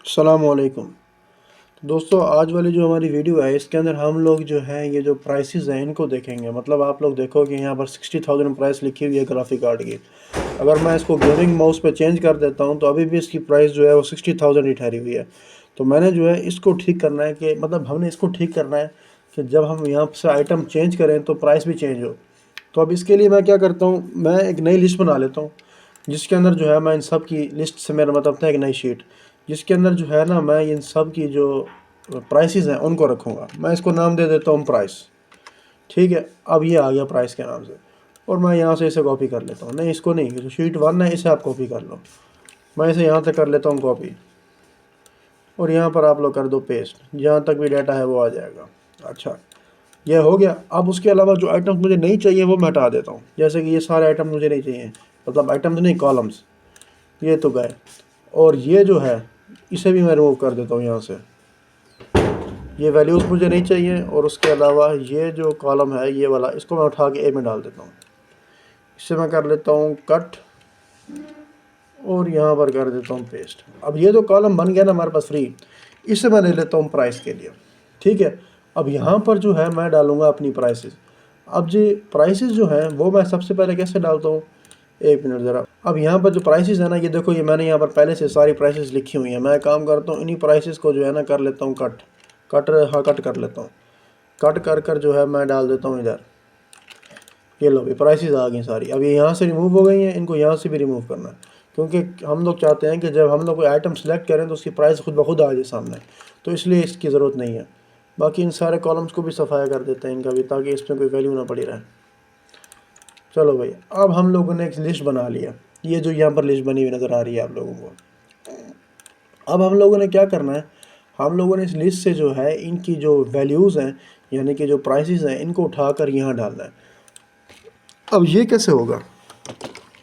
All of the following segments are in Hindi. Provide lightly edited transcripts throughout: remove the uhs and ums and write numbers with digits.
अस्सलामुअलैकुम। तो दोस्तों, आज वाली जो हमारी वीडियो है इसके अंदर हम लोग जो है ये जो प्राइसेस हैं इनको देखेंगे। मतलब आप लोग देखो कि यहाँ पर 60,000 प्राइस लिखी हुई है ग्राफिक कार्ड की। अगर मैं इसको गेमिंग माउस पे चेंज कर देता हूँ तो अभी भी इसकी प्राइस जो है वो 60,000 ही ठहरी हुई है। तो मैंने जो है इसको ठीक करना है कि मतलब हमने इसको ठीक करना है कि जब हम यहाँ से आइटम चेंज करें तो प्राइस भी चेंज हो। तो अब इसके लिए मैं क्या करता हूँ, मैं एक नई लिस्ट बना लेता हूँ जिसके अंदर जो है मैं इन सब की लिस्ट से, मेरा मतलब था एक नई शीट जिसके अंदर जो है ना मैं इन सब की जो प्राइसेस हैं उनको रखूँगा। मैं इसको नाम दे देता हूँ प्राइस। ठीक है, अब ये आ गया प्राइस के नाम से और मैं यहाँ से इसे कॉपी कर लेता हूँ। नहीं, इसको नहीं, जो शीट 1 है इसे आप कॉपी कर लो। मैं इसे यहाँ तक कर लेता हूँ कॉपी और यहाँ पर आप लोग कर दो पेस्ट। जहाँ तक भी डाटा है वो आ जाएगा। अच्छा, ये हो गया। अब उसके अलावा जो आइटम्स मुझे नहीं चाहिए वो मैं हटा देता हूँ। जैसे कि ये सारे आइटम मुझे नहीं चाहिए, मतलब आइटम्स नहीं, कॉलम्स ये तो गए। और ये जो है इसे भी मैं रिमूव कर देता हूँ यहाँ से। ये वैल्यूज़ मुझे नहीं चाहिए। और उसके अलावा ये जो कॉलम है ये वाला, इसको मैं उठा के ए में डाल देता हूँ। इससे मैं कर लेता हूँ कट और यहाँ पर कर देता हूँ पेस्ट। अब ये जो कॉलम बन गया ना हमारे पास फ्री, इसे मैं ले लेता हूँ प्राइस के लिए। ठीक है, अब यहाँ पर जो है मैं डालूँगा अपनी प्राइसेस। अब जी प्राइसेस जो हैं वो मैं सबसे पहले कैसे डालता हूँ, एक मिनट ज़रा। अब यहाँ पर जो प्राइसेस है ना, ये देखो, ये मैंने यहाँ पर पहले से सारी प्राइसेस लिखी हुई हैं। मैं काम करता हूँ इन्हीं प्राइसेस को जो है ना कर लेता हूँ कट। हाँ, कट कर लेता हूँ। कट कर कर जो है मैं डाल देता हूँ इधर। ये लो, भी प्राइसेस आ गई सारी। अब ये यहाँ से रिमूव हो गई हैं, इनको यहाँ से भी रिमूव करना है क्योंकि हम लोग चाहते हैं कि जब हम लोग कोई आइटम सेलेक्ट करें तो उसकी प्राइस खुद ब खुद आ जाए सामने। तो इसलिए इसकी ज़रूरत नहीं है। बाकी इन सारे कॉलम्स को भी सफाया कर देते हैं इनका भी, ताकि इसमें कोई वैल्यू ना पड़ी रहे। चलो भाई, अब हम लोगों ने एक लिस्ट बना लिया। ये जो यहाँ पर लिस्ट बनी हुई नज़र आ रही है आप लोगों को। अब हम लोगों ने क्या करना है, हम लोगों ने इस लिस्ट से जो है इनकी जो वैल्यूज़ हैं यानी कि जो प्राइसेस हैं इनको उठाकर यहाँ डालना है। अब ये कैसे होगा,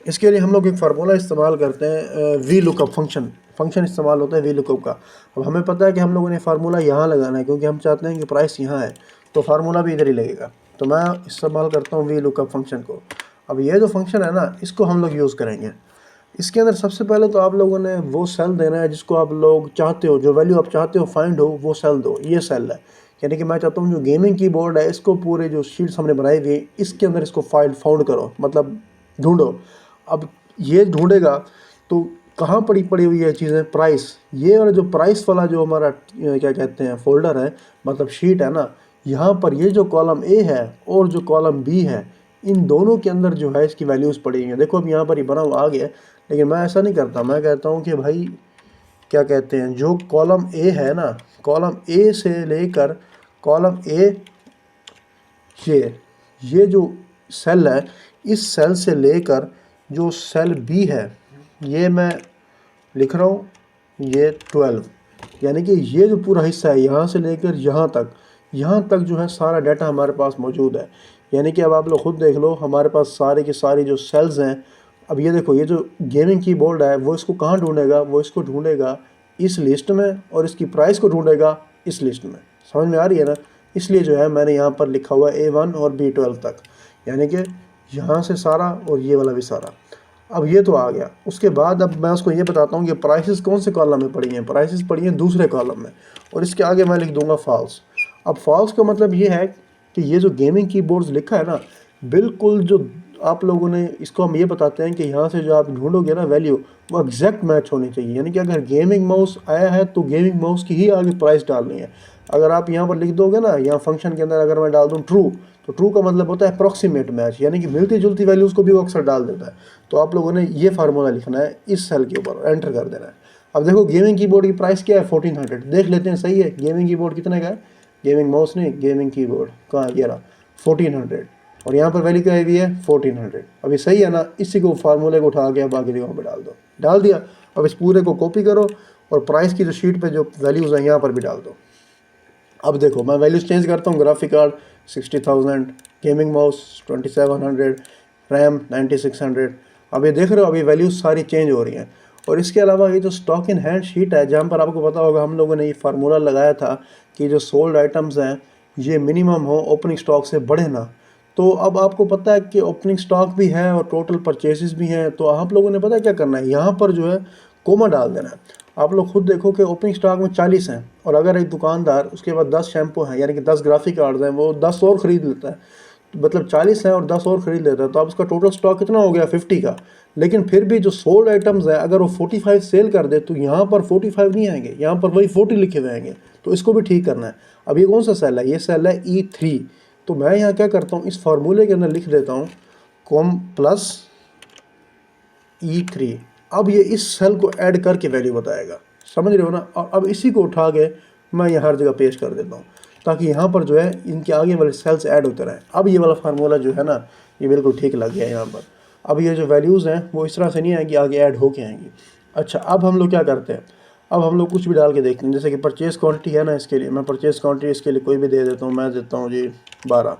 इसके लिए हम लोग एक फार्मूला इस्तेमाल करते हैं, वी लुकअप फंक्शन इस्तेमाल होता है वी लुकअप का। अब हमें पता है कि हम लोगों ने फार्मूला यहाँ लगाना है क्योंकि हम चाहते हैं कि प्राइस यहाँ है, तो फार्मूला भी इधर ही लगेगा। तो मैं इस्तेमाल करता हूँ वी लुकअप फंक्शन को। अब ये जो फंक्शन है ना, इसको हम लोग यूज़ करेंगे। इसके अंदर सबसे पहले तो आप लोगों ने वो सेल देना है जिसको आप लोग चाहते हो, जो वैल्यू आप चाहते हो फाइंड हो वो सेल दो। ये सेल है, यानी कि मैं चाहता हूँ जो गेमिंग कीबोर्ड है इसको पूरे जो शीट्स हमने बनाई हुई है इसके अंदर इसको फाउंड करो, मतलब ढूंढो। अब ये ढूंढेगा तो कहाँ पड़ी पड़ी हुई है चीज़ें, प्राइस। ये वाला जो प्राइस वाला जो हमारा क्या कहते हैं फोल्डर है, मतलब शीट है ना, यहाँ पर ये जो कॉलम ए है और जो कॉलम बी है इन दोनों के अंदर जो है इसकी वैल्यूज़ पड़ी हुई हैं। देखो अब यहाँ पर ही बना हुआ आ गया। लेकिन मैं ऐसा नहीं करता, मैं कहता हूँ कि भाई क्या कहते हैं, जो कॉलम ए है ना, कॉलम ए से लेकर कॉलम ए, ये जो सेल है, इस सेल से लेकर जो सेल बी है ये मैं लिख रहा हूँ, ये 12, यानी कि ये जो पूरा हिस्सा है यहाँ से लेकर यहाँ तक जो है सारा डाटा हमारे पास मौजूद है। यानी कि अब आप लोग खुद देख लो, हमारे पास सारे की सारी जो सेल्स हैं। अब ये देखो, ये जो गेमिंग कीबोर्ड है वो इसको कहाँ ढूंढेगा, वो इसको ढूंढेगा इस लिस्ट में और इसकी प्राइस को ढूंढेगा इस लिस्ट में। समझ में आ रही है ना? इसलिए जो है मैंने यहाँ पर लिखा हुआ A1 और B12 तक, यानी कि यहाँ से सारा और ये वाला भी सारा। अब ये तो आ गया। उसके बाद अब मैं उसको ये बताता हूँ कि प्राइसेस कौन से कॉलम में पड़ी हैं। प्राइसेस पड़ी हैं दूसरे कॉलम में और इसके आगे मैं लिख दूंगा फॉल्स। अब फॉल्स का मतलब ये है कि ये जो गेमिंग कीबोर्ड्स लिखा है ना, बिल्कुल जो आप लोगों ने, इसको हम ये बताते हैं कि यहाँ से जो आप ढूंढोगे ना वैल्यू, वो एग्जैक्ट मैच होनी चाहिए। यानी कि अगर गेमिंग माउस आया है तो गेमिंग माउस की ही आगे प्राइस डालनी है। अगर आप यहाँ पर लिख दोगे ना, यहाँ फंक्शन के अंदर अगर मैं डाल दूँ ट्रू, तो ट्रू का मतलब होता है अप्रॉक्सीमेट मैच, यानी कि मिलती जुलती वैल्यूज़ को भी वो अक्सर डाल देता है। तो आप लोगों ने ये फार्मूला लिखना है, इस सेल के ऊपर एंटर कर देना है। अब देखो गेमिंग कीबोर्ड की प्राइस क्या है, 1400। देख लेते हैं सही है, गेमिंग कीबोर्ड कितने का है, गेमिंग माउस नहीं, गेमिंग कीबोर्ड कहाँ, ये रहा 1400। और यहाँ पर वैल्यू क्या आई है 1400। अभी सही है ना? इसी को फार्मूले को उठा के बाकी जगहों पर डाल दो। डाल दिया। अब इस पूरे को कॉपी करो और प्राइस की जो शीट पे जो वैल्यूज़ हैं यहाँ पर भी डाल दो। अब देखो मैं वैल्यूज़ चेंज करता हूँ। Graphic card 60,000, gaming mouse 2700, RAM 9600। अब ये देख रहे हो, अभी वैल्यूज़ सारी चेंज हो रही हैं। और इसके अलावा ये जो स्टॉक इन हैंड शीट है, जहाँ पर आपको पता होगा हम लोगों ने ये फार्मूला लगाया था कि जो सोल्ड आइटम्स हैं ये मिनिमम हो ओपनिंग स्टॉक से बढ़े ना। तो अब आपको पता है कि ओपनिंग स्टॉक भी है और टोटल परचेसेस भी हैं। तो आप लोगों ने पता है क्या करना है, यहाँ पर जो है कोमा डाल देना है। आप लोग खुद देखो कि ओपनिंग स्टॉक में 40 हैं, और अगर एक दुकानदार उसके पास 10 शैम्पू हैं, यानी कि 10 ग्राफिक कार्ड्स हैं, वो 10 और ख़रीद लेता है, मतलब 40 है और 10 और ख़रीद लेता है, तो अब उसका टोटल स्टॉक कितना हो गया 50 का। लेकिन फिर भी जो सोल्ड आइटम्स है, अगर वो 45 सेल कर दे तो यहाँ पर 45 नहीं आएंगे, यहाँ पर वही 40 लिखे हुए आएंगे। तो इसको भी ठीक करना है। अब ये कौन सा सेल है? ये सेल है E3। तो मैं यहाँ क्या करता हूँ, इस फार्मूले के अंदर लिख देता हूँ कॉम प्लस E3। अब ये इस सेल को ऐड करके वैल्यू बताएगा, समझ रहे हो ना। और अब इसी को उठा के मैं यहाँ हर जगह पेश कर देता हूँ, ताकि यहाँ पर जो है इनके आगे वाले सेल्स ऐड होते रहें। अब ये वाला फार्मूला जो है ना, ये बिल्कुल ठीक लग गया यहाँ पर। अब ये जो वैल्यूज़ हैं वो इस तरह से नहीं आएंगी, आगे ऐड होके आएंगी। अच्छा, अब हम लोग क्या करते हैं, अब हम लोग कुछ भी डाल के देखते हैं। जैसे कि परचेज़ क्वान्टिटी है ना, इसके लिए मैं परचेज़ क्वान्टिटी इसके लिए कोई भी दे देता हूँ। मैं देता हूँ जी 12,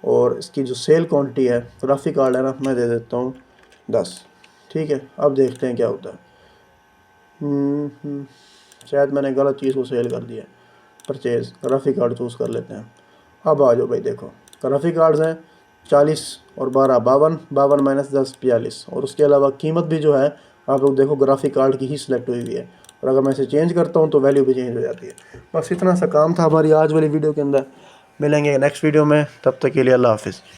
और इसकी जो सेल क्वान्टिटी है, ग्राफिक कार्ड है ना, मैं दे देता हूँ 10। ठीक है, अब देखते हैं क्या होता है। शायद मैंने गलत चीज़ को सेल कर दिया। परचेज़ ग्राफिक कार्ड चूज़ कर लेते हैं। अब आ जाओ भाई, देखो ग्राफिक कार्ड्स हैं 40 और 12 52, 52 माइनस 10 42, और उसके अलावा कीमत भी जो है आप लोग देखो ग्राफिक कार्ड की ही सिलेक्ट हुई है। और अगर मैं इसे चेंज करता हूँ तो वैल्यू भी चेंज हो जाती है। बस इतना सा काम था हमारी आज वाली वीडियो के अंदर। मिलेंगे नेक्स्ट वीडियो में, तब तक के लिए अल्लाह हाफिज़।